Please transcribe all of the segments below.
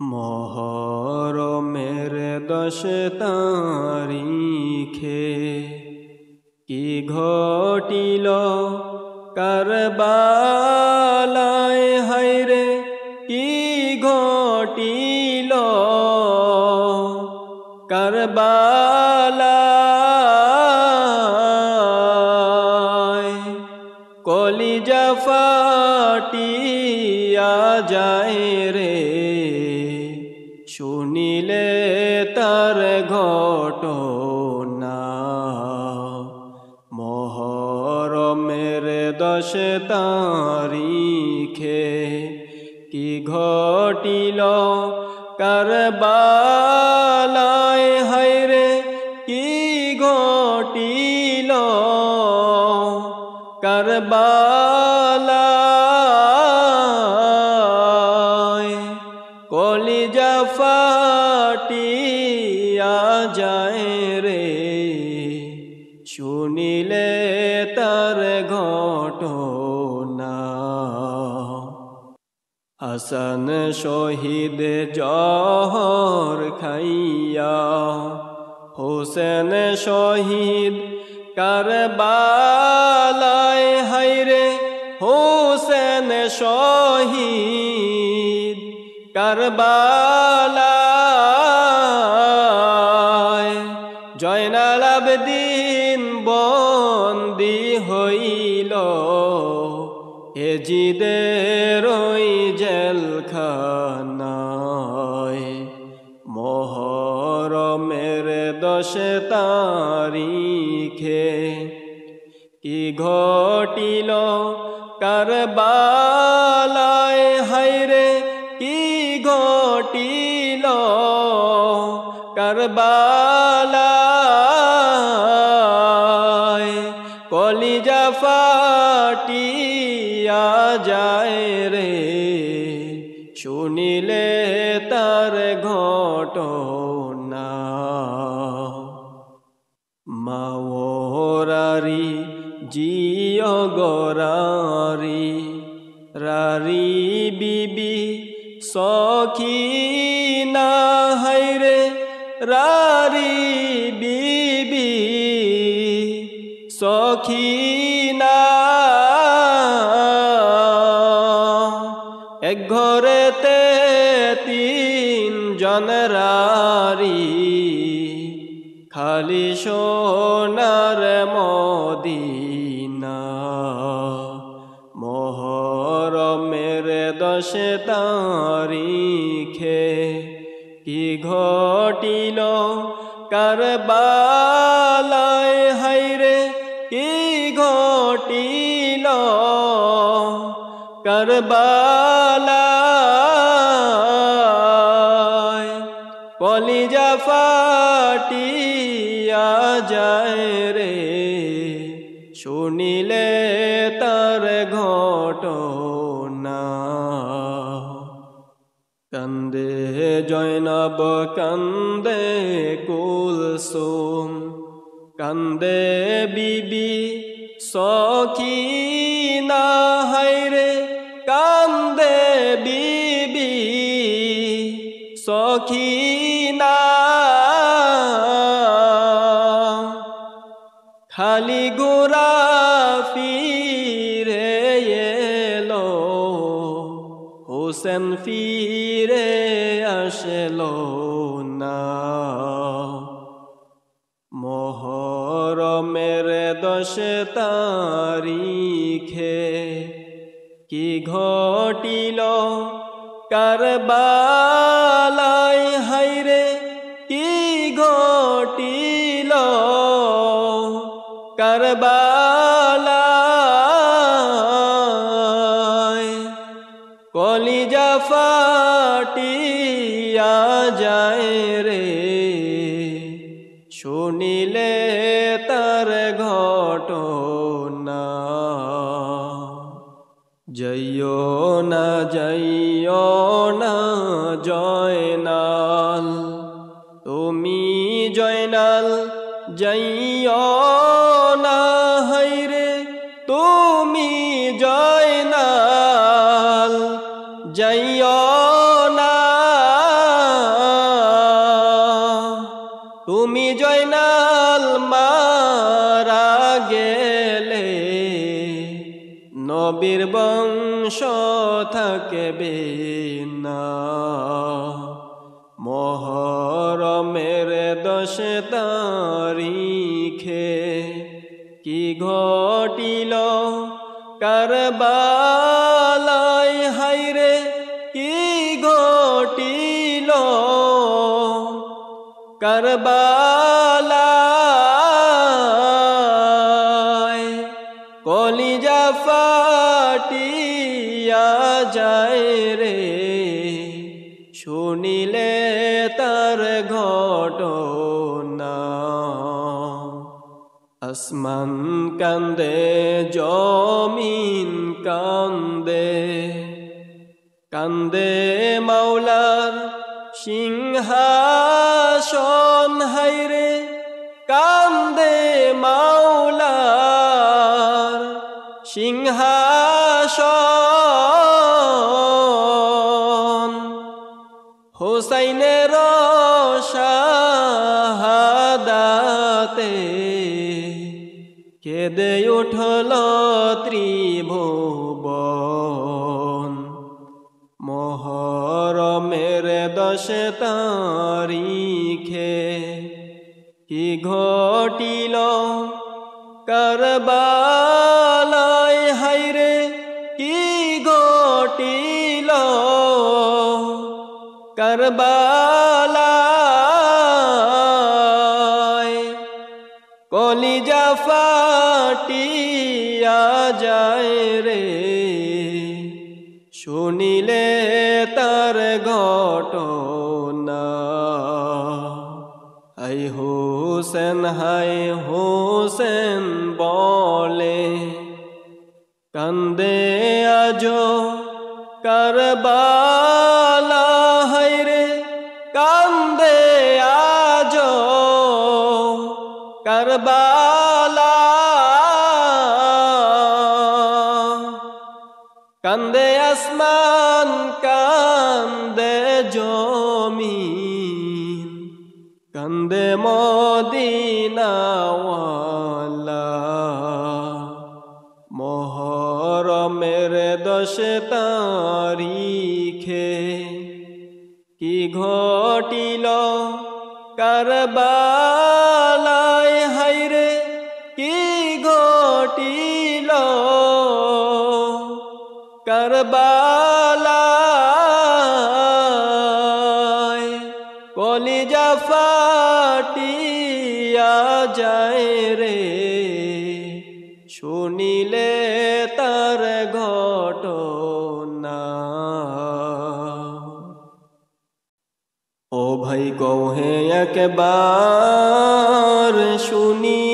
মহরমের 10 তারিখে কি ঘটিল কারবালায়, হায়রে কি ঘটিল কারবালায়। কলিজা ফাটিয়া যায় রে শুনিলে তার ঘটনা। মহরমের 10 তারিখে কি ঘটিল কারবালায়, হায়রে কি ঘটিল কারবালায়। কলিজা ফাটিয়া যায় রে শুনিলে তার ঘটনা। হাসান শহীদ জহর খাইয়া, হোসেন শহীদ কারবালায়, হায়রে হোসেন শহীদ কারবালায়। জয়নাল আবেদিন বন্দী হইল এজিদের ওই জেলখানায়। মহরমের 10 তারিখে কি ঘটিল কারবালায়, হায়রে কি ঘটিল কারবালায়। কলিজা ফাটিয়া যায় রে শুনিলে তার ঘটনা। মাওরারি জিয় গরারি রারি বিবি সখিনা, হায়রে রারি বিবি সখিনা। এক ঘরেতে 3 জন রারি, খালি সোনার মদিনা। মহরমের 10 তারিখে কি ঘটিল কারবালায়, হায়রে কি ঘটিল কারবালায়। কলিজা ফাটিয়া যায় রে শুনিলে তার ঘটনা। কান্দে জয়নব কান্দে কুলসুম, কান্দে বিবি সখিনা, হায়রে কান্দে বিবি সখিনা। খালি গোরা ফিরে এলো, হোসেন ফিরে আসলো না। মহরমের 10 তারিখে কি ঘটিল কারবালায়, হায়রে কি ঘটিল কারবালায়। কলিজা ফাটিয়া যায় রে শুনিলে তার ঘটনা। যাইও না যাইও না জয়নাল, তুমি জয়নাল যাইও না, হায়রে তুমি জয়নাল যাইও না। তুমি জয়নাল মারা গেলে নবীর বংশ থাকবে না। মুহরমের 10 তারিখে কি ঘটিল কারবালায়, হায়রে কি ঘটিল কারবালায়। কলিজা ফাটিয়া যায় রে শুনিলে তার ঘটনা। আসমান কান্দে জমিন কান্দে, কান্দে মাওলার সিংহাসন, হায়রে কান্দে মাওলার সিংহাসন। হুসাইনের শাহাদাতে কেঁদে উঠল ত্রিভুবন। মুহরমের 10 তারিখে কি ঘটিল কারবালায়, হায়রে কি ঘটিল কারবালায়। কলিজা ফাটিয়া যায় রে শুনিলে তার ঘটনা। হাই হোসেন হাই হোসেন বলে কান্দে আজো কারবালা, হায়রে কান্দে আজো কারবালা। কান্দে আসমান কান্দে জমিন, কান্দে মদিনাওয়ালা। মুহরমের 10 তারিখে কি ঘটিল কারবালায়, হায়রে কি ঘটিল কারবালায়। কলিজা ফাটিয়া যায় রে শুনিলে তার ঘটনা। ও ভাই কহে একবার শুনি,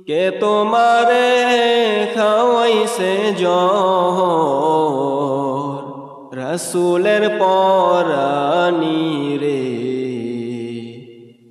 কে তোমারে খাওয়াইছে জহর, রাসূলের পরানি রে।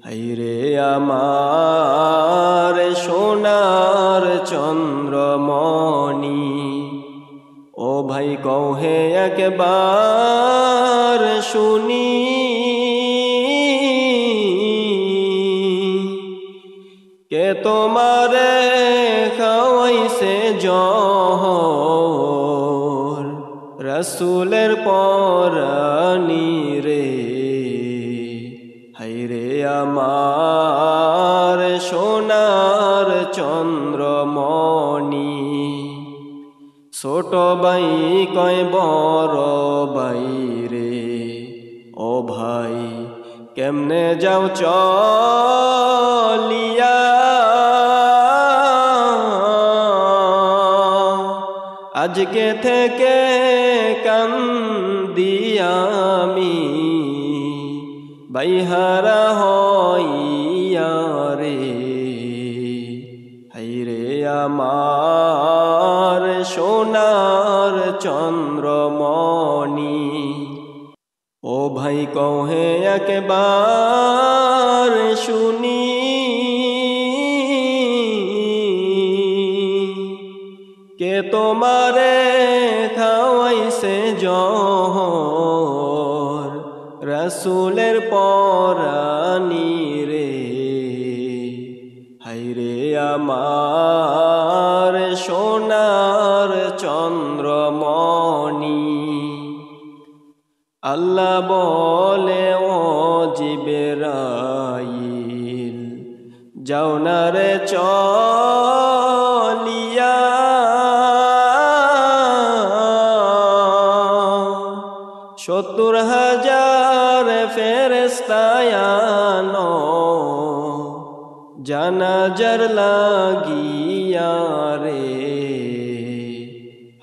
হায়রে আমার সোনার চন্দ্রমণি, ও ভাই কহে একবার শুনি, কে তোমারে খাওয়াইছে জহর, রাসূলের পরানি রে। হায়রে আমার সোনার চন্দ্রমণি, ছোট ভাই কয় বড় ভাই রে, ও ভাই কেমনে যাও চলিয়া, আজকে থেকে কান্দি আমি বাইহারা হইয়া রে। হায়রে আমার সোনার চন্দ্রমণি, ও ভাই কহে একবার শুনি, কে তোমারে খাওয়াইছে জহর, রাসূলের পরানি রে। হায়রে আমার সোনার চন্দ্রমণি, আল্লাহ বলে ও জিবরাইল, যাও না রে চলিয়া, ৭০,০০০ ফেরেশতা আনো জানাজার লাগিয়া রে।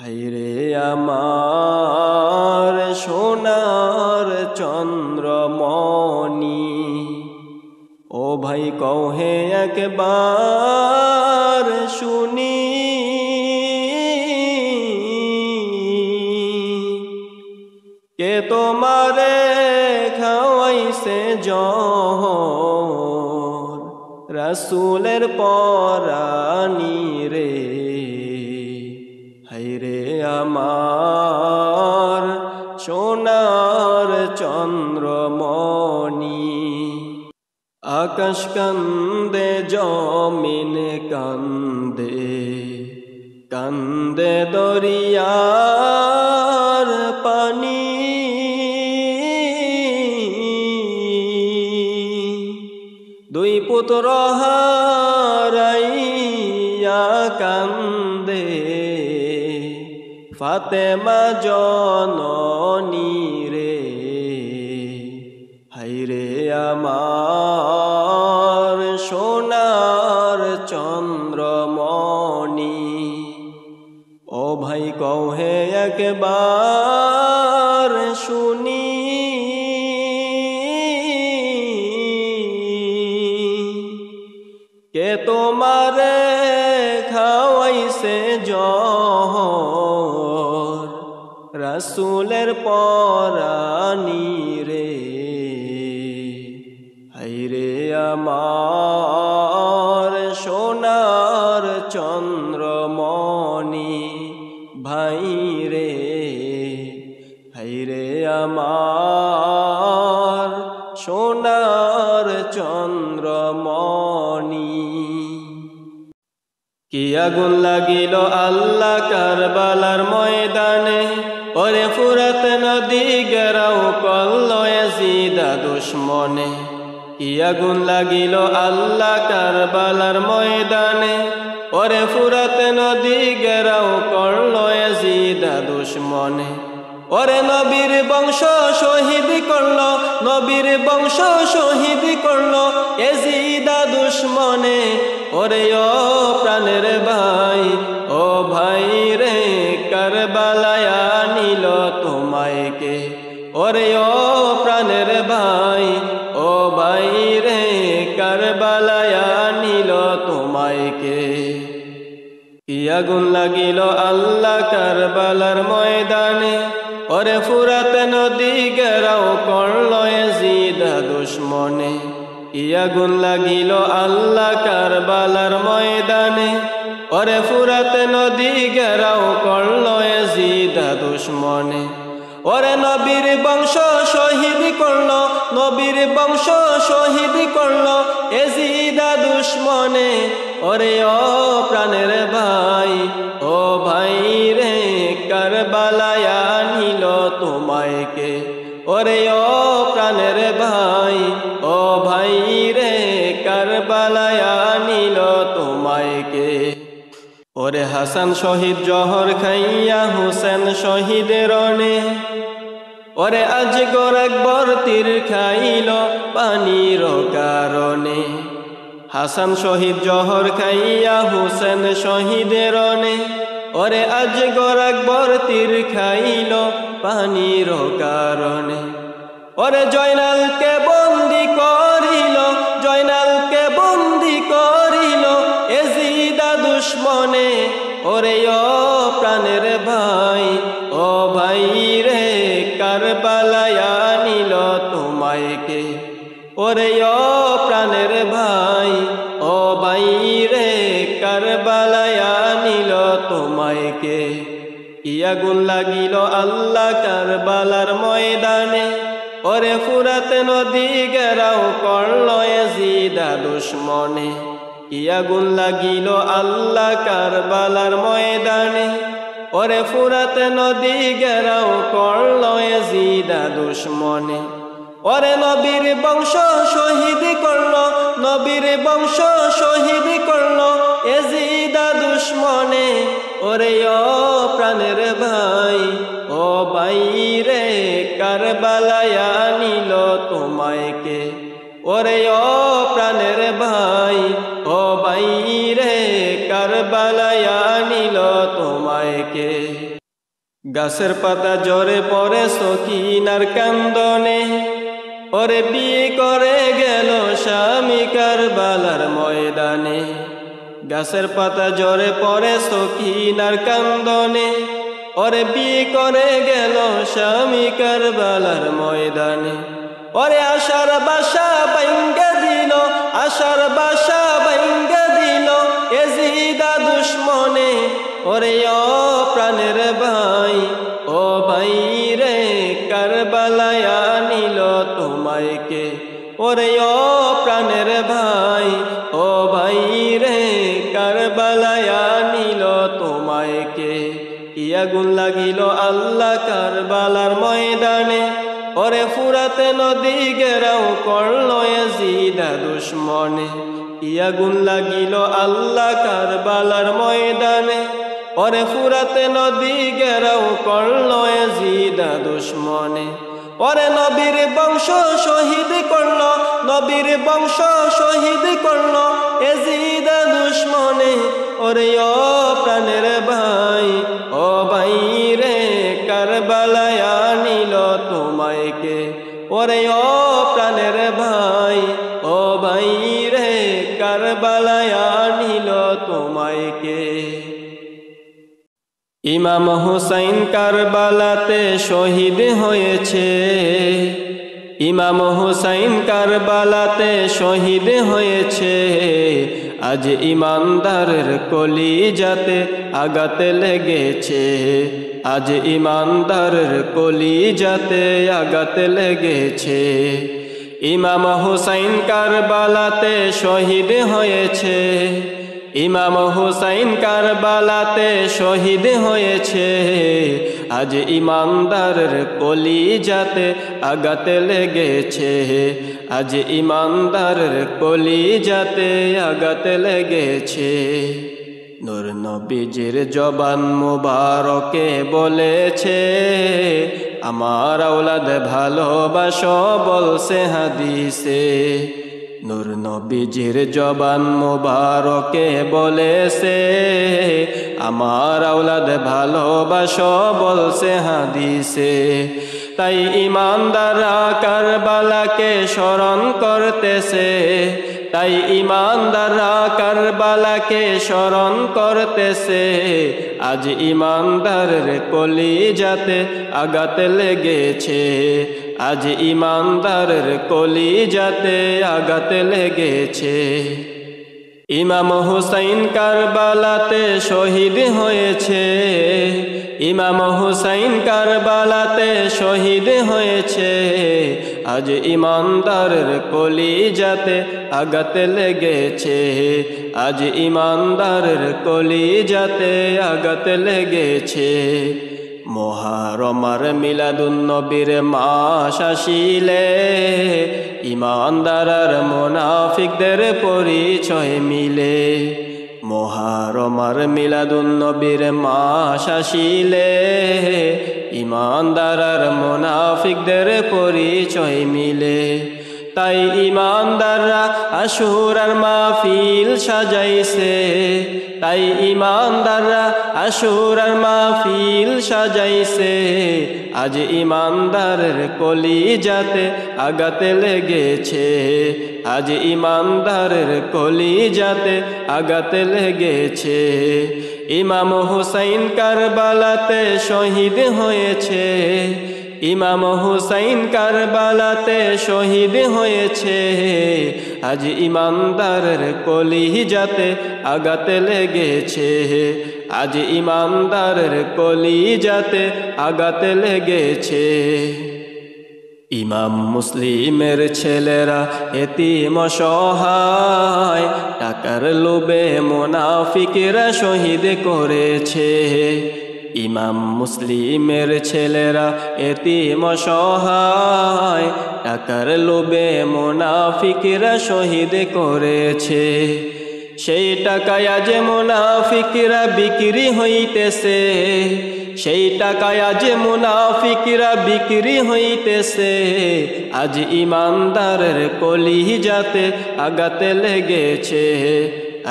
হায়রে আমার সোনার চন্দ্রমণি, ও ভাই কহে একবার শুনি, কে তোমারে খাওয়াইছে জহর, রাসূলের পরানি রে। হায়রে আমার সোনার চন্দ্রমণি, আকাশ কান্দে জমিন কান্দে, কান্দে দরিয়ার পানি, দুই পুত্র হারাইয়া কান্দে ফাতেমা জননী রে। হায়রে আমার সোনার চন্দ্রমণি, ও ভাই কহে একবার শুনি, কে তোমারে খাওয়াইছে জহর, রাসূলের পরানি রে। হায়রে আমার সোনার চন্দ্রমণি ভাই রে। হায়রে আমার সোনার চন্দ্রমণি, কি আগুন লাগিল আল্লাহ কারবালার ময়দানে, ওরে ফুরাত নদী গেরাও করল ইয়াজিদ দুশমনে। কি আগুন লাগিল আল্লাহ কারবালার ময়দানে, ওরে ফুরাত নদী গেরাও করল ইয়াজিদ দুশমনে। ওরে নবীর বংশ শহীদ করল, নবীর বংশ শহীদ করল ইয়াজিদ দুশমনে। ওরে ও প্রাণের ভাই, ও ভাই রে, কারবালায় আনিল তোমায় কে। ওরে ও প্রাণের ভাই, ও ভাই রে, কারবালায় আনিল তোমায় কে। কি আগুন লাগিল আল্লাহ কারবালার ময়দানে, ওরে ফুরাত নদী গেরাও করল ইয়াজিদ দুশমনে। কি আগুন লাগিল আল্লাহ কারবালার ময়দানে, ওরে ফুরাত নদী গেরাও করল ইয়াজিদ দুশমনে। ওরে নবীর বংশ শহীদ করল, নবীর বংশ শহীদ করল ইয়াজিদ দুশমনে। ওরে ও প্রাণের ভাই, ও ভাই রে, কারবালায় আনিল তোমায় কে। ওরে ও প্রাণের ভাই, ও ভাই রে, কারবালায় আনিল তোমায় কে। ওরে হাসান শহীদ জহর খাইয়া হুসেন শহীদের রণে, ওরে আজগর আকবর তীর খাইল পানির কারণে। হাসান শহীদ জহর খাইয়া হুসেন শহীদের রণে, ওরে আজগর আকবর তীর খাইল পানির কারণে। ওরে জয়নালকে বন্দি করিল, জয়নালকে বন্দি করিল ইয়াজিদ দুশমনে। ওরে ও প্রাণের ভাই, ও ভাই রে, কারবালায় আনিল তোমায় কে। ওরে ও প্রাণের ভাই, ও ভাই রে, কারবালায় আনিল তোমায় কে। কি আগুন লাগিল আল্লাহ কারবালার ময়দানে, ওরে ফুরাত নদী গেরাও করল ইয়াজিদা দুশ্মনে কি আগুন লাগিল আল্লাহ কারবালার ময়দানে ওরে ফুরাত নদী গেরাও করল ইয়াজিদা দুশ্মনে ওরে নবীর বংশ শহীদ করল নবীর বংশ শহীদ করল ইয়াজিদা দুশ্মনে ওরে ও প্রাণের ভাই ও ভাই রে কারবালায় আনিল তোমায় কে ওরে ও প্রাণের ভাই ও ভাই রে কারবালায় আনিল তোমায় কে গাছের পাতা ঝরে পড়ে সখিনার কান্দনে ওরে বিয়ে করে গেল স্বামী কারবালার ময়দানে গাছের পাতা ঝরে পড়ে সখিনার কান্দনে ওরে বিয়ে করে গেল স্বামী কারবালার ময়দানে ওরে আশার বাসা ভাঙ্গা দিল আশার বাসা ভাঙ্গা দিল ইয়াজিদা দুশ্মনে ওরে ও প্রাণের ভাই ও ভাই রে কারবালায় আনিল তোমায় কে ওরে ও প্রাণের ভাই ও ভাই রে কারবালায় আনিল তোমায় কে কি আগুন লাগিল আল্লাহ কারবালার ময়দানে ওরে ফুরাত নদী গেরাও করল ইয়াজিদা দুশ্মনে কি আগুন লাগিল আল্লাহ কারবালার ময়দানে ওরে ফুরাত নদী গেরাও করল ইয়াজিদা দুশ্মনে ওরে নবীর বংশ শহীদ করল নবীর বংশ শহীদ করল ইয়াজিদা দুশ্মনে ওরে ও প্রাণের ভাই ও ভাই রে কারবালায় আনিল তোমায় কে ওরে ও প্রাণের ভাই ও ভাই রে কারবালায় আনিল তোমায় কে ইমাম হুসাইন কারবালাতে শহীদ হয়েছে ইমাম হুসাইন কারবালাতে শহীদ হয়েছে আজ ইমানদারের কলিজাতে আঘাত লেগেছে আজ ইমানদারের কলিজাতে আঘাত লেগেছে ইমাম হুসাইন কারবালাতে শহীদ হয়েছে ইমাম হুসাইন কারবালাতে শহীদ হয়েছে আজ ইমানদারের কলিজাতে আঘাত লেগেছে আজ ইমানদারের কলিজাতে আঘাত লেগেছে নূর নবীজির জবান মুবারকে বলেছে আমার আওলাদ ভালোবাসো বলছে হাদিসে নূর নবীজির জবান মুবারকে বলেছে আমার আওলাদ ভালোবাসো বলছে হাদিসে তাই ইমানদাররা কারবালাকে স্মরণ করতেছে তাই ইমানদাররা কারবালাকে স্মরণ করতেছে আজ ইমানদারের কলিজাতে আঘাত লেগেছে আজ ইমানদারের কলিজাতে আঘাত লেগেছে ইমাম হুসাইন কারবালাতে শহীদ হয়েছে ইমাম হুসাইন কারবালাতে শহীদ হয়েছে আজ ইমানদারের কলিজাতে আঘাত লেগেছে আজ ইমানদারের কলিজাতে আঘাত লেগেছে মুহররমের মিলাদুন নবীর মাস আসিলে ইমানদার আর মুনাফিকদের পরিচয় মিলে মুহররমের মিলাদুন নবীর মাস আসিলে ইমানদার আর মুনাফিকদের পরিচয় মিলে তাই ইমানদাররা আশুরার মাহফিল সাজাইছে তাই ইমানদাররা আশুরার মাহফিল সাজাইছে আজ ইমানদারের কলিজাতে আঘাত লেগেছে আজ ইমানদারের কলিজাতে আঘাত লেগেছে ইমাম হুসাইন কারবালাতে শহীদ হয়েছে ইমাম হুসাইন কারবালাতে শহীদ হয়েছে আজ ইমানদারের কলিজাতে আঘাত লেগেছে আজ ইমানদারের কলিজাতে আঘাত লেগেছে ইমাম মুসলিমের ছেলেরা এতিম অসহায়, টাকার লোভে মুনাফিকরা শহীদ করেছে। ইমাম মুসলিমের ছেলেরা এতিম অসহায়, টাকার লোভে মুনাফিকরা শহীদ করেছে। সেই টাকায় আজ মুনাফিকরা বিক্রি হইতেছে, সেই টাকায় আজ মুনাফিকরা বিক্রি হইতেছে। আজ ইমানদারের কলিজাতে আঘাত লেগেছে,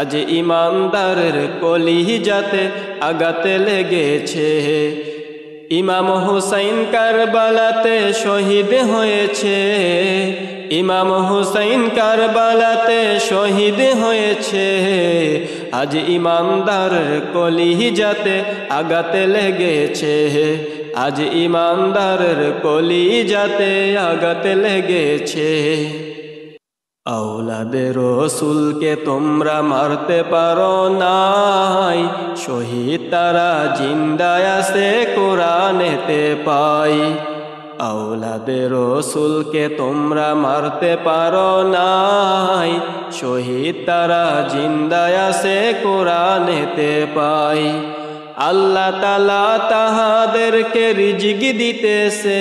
আজ ইমানদারের কলিজাতে আঘাত লেগেছে। ইমাম হুসাইন কারবালাতে শহীদ হয়েছে, ইমাম হুসাইন কারবালাতে শহীদ হয়েছে। আজ ইমানদারের কলিজাতে আঘাত লেগেছে, আজ ইমানদারের কলিজাতে আঘাত লেগেছে। আওলাদে রসুলকে তোমরা মারতে পারো নাই, শহীদ তারা জিন্দায় আছে কোরআনেতে পাই। আওলাদে রসুলকে তোমরা মারতে পারো নাই, শহীদ তারা জিন্দায় আছে কোরআনেতে পাই। আল্লাহ তাআলা তাহাদেরকে রিজিক দিতেছে,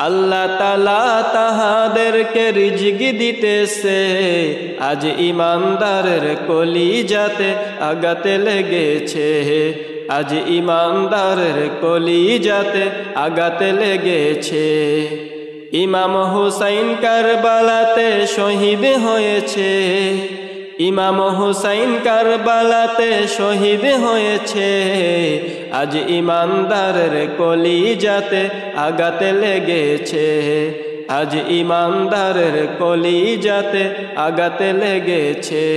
আল্লাহ তাআলা তাহাদেরকে রিজিক দিতেছে। আজ ইমানদারের কলিজাতে আঘাত লেগেছে, আজ ইমানদারের কলিজাতে আঘাত লেগেছে। ইমাম হুসাইন কারবালাতে শহীদ হয়েছে, ইমাম হুসাইন কারবালাতে শহীদ হয়েছে। আজ ইমানদারের কলিজাতে আঘাত লেগেছে, আজ ইমানদারের কলিজাতে আঘাত লেগেছে।